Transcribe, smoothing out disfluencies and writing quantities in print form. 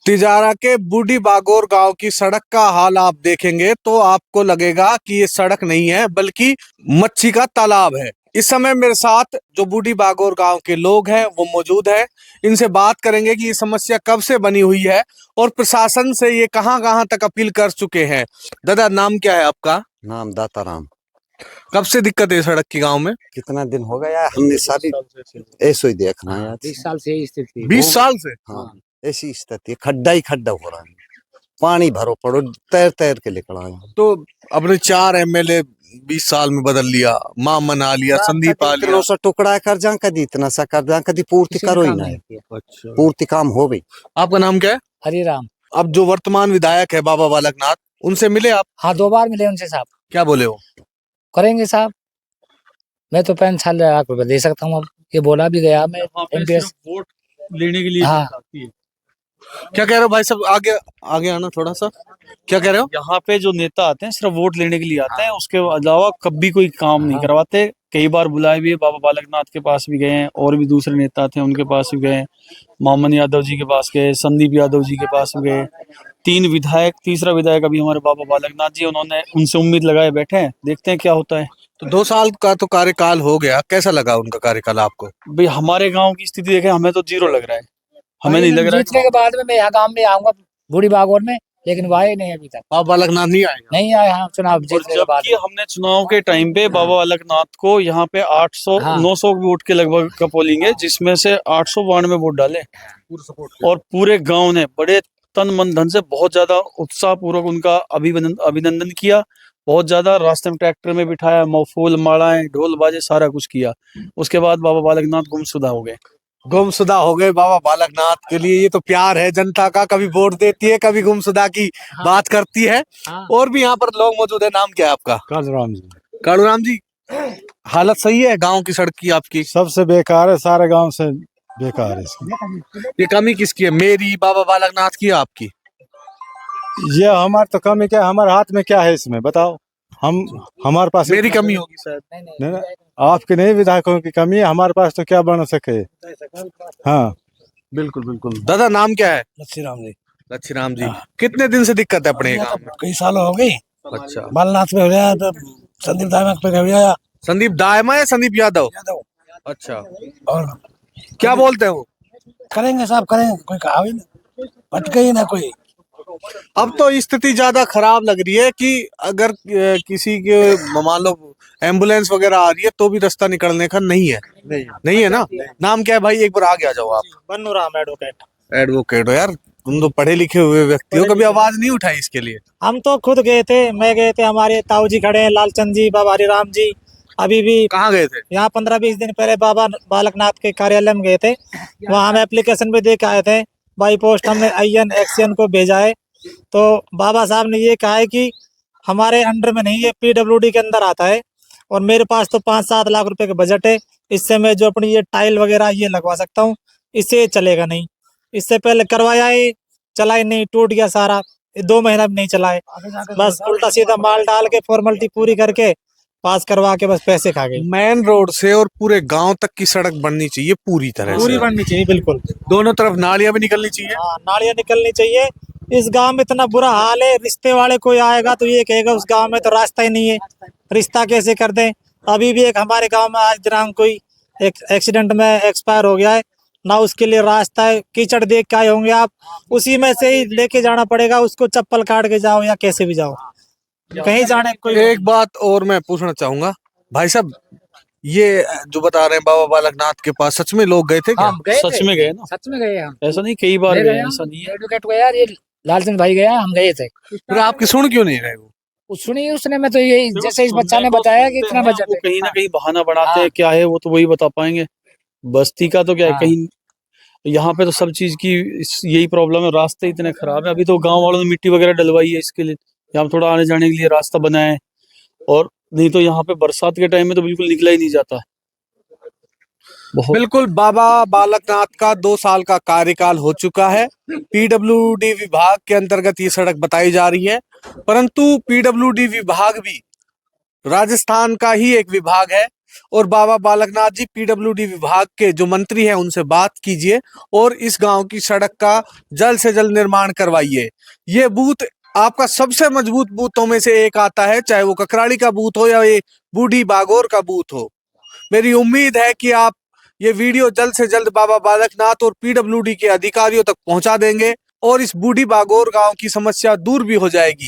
तिजारा के बूढ़ी बागोर गांव की सड़क का हाल आप देखेंगे तो आपको लगेगा कि ये सड़क नहीं है बल्कि मच्छी का तालाब है। इस समय मेरे साथ जो बूढ़ी बागोर गांव के लोग हैं वो मौजूद हैं। इनसे बात करेंगे कि ये समस्या कब से बनी हुई है और प्रशासन से ये कहां कहां तक अपील कर चुके हैं। दादा, नाम क्या है आपका? नाम दाताराम। कब से दिक्कत है सड़क की गांव में? कितना दिन हो गया हमने सारी ऐसे ही देख रहे हैं। 20 साल से यही स्थिति 20 साल से? हाँ, ऐसी स्थिति, खड्डा ही खड्डा हो रहा है। पानी भरो पड़ो, तैर तैर के निकल आए। तो अपने 4 एमएलए 20 साल में बदल लिया, मामन आ लिया, संदीप आ लिया। सा टुकड़ा कर जा, कदी इतना सा कर जा, कदी पूर्ति करो ही ना। अच्छा, पूर्ति काम हो गई। आपका नाम क्या है? हरिराम। अब जो वर्तमान विधायक है बाबा बालकनाथ, उनसे मिले आप? हाँ, 2 बार मिले उनसे साहब। क्या बोले हो? करेंगे साहब, मैं तो 5 लाख रुपए दे सकता हूँ। अब ये बोला भी गया मैं एमपीएस वोट लेने के लिए हाँ। क्या कह रहे हो भाई साहब? आगे आगे आना थोड़ा सा। क्या कह रहे हो? यहाँ पे जो नेता आते हैं सिर्फ वोट लेने के लिए आते हैं, उसके अलावा कभी कोई काम नहीं हाँ। करवाते। कई बार बुलाए भी है, बाबा बालकनाथ के पास भी गए हैं, और भी दूसरे नेता थे उनके पास भी गए, मामन यादव जी के पास गए, संदीप यादव जी के पास भी गए। 3 विधायक, तीसरा विधायक अभी हमारे बाबा बालकनाथ जी, उन्होंने उनसे उम्मीद लगाए बैठे हैं, देखते हैं क्या होता है। तो 2 साल का तो कार्यकाल हो गया, कैसा लगा उनका कार्यकाल आपको? भाई हमारे गांव की स्थिति देखें, हमें तो जीरो लग रहा है, हमें नहीं लग रहा जीतने है। के बाद में मैं यहाँ गाँव में आऊंगा बूढ़ी बागोर में, लेकिन वो आए नहीं अभी तक। बाबा बालकनाथ नहीं आएगा? नहीं आए। हाँ, चुनाव और जीतने के बाद जबकि हमने चुनाव के टाइम पे बाबा बालकनाथ को यहाँ पे 800 हाँ। 900 वोट के लगभग का पोलिंग है, जिसमें से 892 वोट डाले और पूरे गांव ने बड़े तन मन धन से बहुत ज्यादा उत्साह पूर्वक उनका अभिनंदन किया। बहुत ज्यादा रास्ते में ट्रैक्टर में बिठाया, फूल मालाएं ढोल बाजे सारा कुछ किया। उसके बाद बाबा बालकनाथ गुमशुदा हो गए। गुमशुदा हो गए बाबा बालकनाथ के लिए। ये तो प्यार है जनता का, कभी वोट देती है, कभी गुमशुदा की बात करती है। हाँ। और भी यहाँ पर लोग मौजूद है। नाम क्या है आपका? कालूराम जी। कालूराम जी, हालत सही है गांव की सड़क की आपकी? सबसे बेकार है, सारे गांव से बेकार है इसकी। ये कमी किसकी है? मेरी, बाबा बालकनाथ की, आपकी? ये हमारे तो कमी क्या, हमारे हाथ में क्या है इसमें बताओ। हम हमारे पास मेरी कमी होगी शायद। नहीं ना, आपके नहीं विधायकों की कमी है, हमारे पास तो क्या बन सके। हाँ बिल्कुल बिल्कुल। दादा, नाम क्या है? लच्छीराम जी। लच्छीराम जी, कितने दिन से दिक्कत है अपने गांव में? कई सालों हो गई। अच्छा, बालनाथ में हो गया तो संदीप दामक पे हो गया। संदीप दायमा या संदीप यादव? यादव। अच्छा, और क्या बोलते हैं वो? करेंगे साहब, करेंगे, कोई कहा ही नहीं, भटके ही ना कोई। अब तो स्थिति ज्यादा खराब लग रही है कि अगर किसी के मान लो एम्बुलेंस वगैरह आ रही है तो भी रास्ता निकलने का नहीं है। नहीं है ना? नाम क्या है भाई? एक बार आगे आ जाओ आप। बन्नू राम एडवोकेट। एडवोकेट हो यार, तुम तो पढ़े लिखे हुए व्यक्ति हो, कभी आवाज नहीं उठाई इसके लिए? हम तो खुद गए थे, मैं गए थे, हमारे ताऊ जी खड़े हैं, लालचंद जी, बाबा हरिराम जी। अभी भी कहाँ गए थे? यहाँ 15-20 दिन पहले बाबा बालकनाथ के कार्यालय में गए थे। वहाँ हम एप्लीकेशन भी दे के आए थे, बाई पोस्ट हमने IN एक्सियन को भेजा है। तो बाबा साहब ने ये कहा है कि हमारे अंडर में नहीं, ये PWD के अंदर आता है, और मेरे पास तो 5-7 लाख रुपए का बजट है। इससे मैं जो अपनी ये टाइल वगैरह ये लगवा सकता हूँ, इससे चलेगा नहीं। इससे पहले करवाया है, चला ही नहीं, टूट गया सारा। 2 महीना भी नहीं चला है, बस उल्टा सीधा माल डाल के फॉर्मेलिटी पूरी करके पास करवा के बस पैसे खा गए। मेन रोड से और पूरे गांव तक की सड़क बननी चाहिए पूरी तरह पूरी से। बननी चाहिए, बिल्कुल। दोनों तरफ नालियां भी निकलनी चाहिए। हाँ, नालियां निकलनी चाहिए। इस गांव में इतना बुरा हाल है, रिश्ते वाले कोई आएगा तो ये कहेगा उस गांव में तो रास्ता ही नहीं है, रिश्ता कैसे कर दें। अभी भी एक हमारे गांव में आज दिनांक कोई एक एक्सीडेंट में एक्सपायर हो गया है ना, उसके लिए रास्ता है, कीचड़ देख के आए होंगे आप, उसी में से ही लेके जाना पड़ेगा उसको, चप्पल काट के जाओ या कैसे भी जाओ, कहीं जाने कोई। एक बात और मैं पूछना चाहूंगा भाई साहब, ये जो बता रहे हैं बाबा बालकनाथ के पास सच में लोग गए थे क्या? हम गए सच थे। में गए ना, सच में गए हम। ऐसा नहीं, कई बार मैं गए, गया, ऐसा नहीं है। एडवोकेट को यार, ये लालचंद भाई गया, हम गए थे। फिर आपकी सुन क्यों नहीं रहे वो? सुनी उसने, मैं तो यही, जैसे इस बच्चा ने बताया कि इतना बजट वो है। कहीं ना कहीं बहाना बनाते हैं, हाँ। क्या है वो तो वही बता पाएंगे। बस्ती का तो क्या है, हाँ। कहीं यहाँ पे तो सब चीज की यही प्रॉब्लम है, रास्ते इतने खराब है। अभी तो गांव वालों ने मिट्टी वगैरह डलवाई है इसके लिए, यहाँ थोड़ा आने जाने के लिए रास्ता बनाया है, और नहीं तो यहाँ पे बरसात के टाइम में तो बिल्कुल निकला ही नहीं जाता। बिल्कुल, बाबा बालकनाथ का 2 साल का कार्यकाल हो चुका है। PWD विभाग के अंतर्गत ये सड़क बताई जा रही है, परंतु PWD विभाग भी राजस्थान का ही एक विभाग है। और बाबा बालकनाथ जी पीडब्ल्यूडी विभाग के जो मंत्री हैं उनसे बात कीजिए और इस गांव की सड़क का जल्द से जल्द निर्माण करवाइए। ये बूथ आपका सबसे मजबूत बूथों में से एक आता है, चाहे वो ककराड़ी का बूथ हो या ये बूढ़ी बागोर का बूथ हो। मेरी उम्मीद है कि आप ये वीडियो जल्द से जल्द बाबा बालकनाथ और पीडब्ल्यूडी के अधिकारियों तक पहुंचा देंगे और इस बूढ़ी बागोर गांव की समस्या दूर भी हो जाएगी।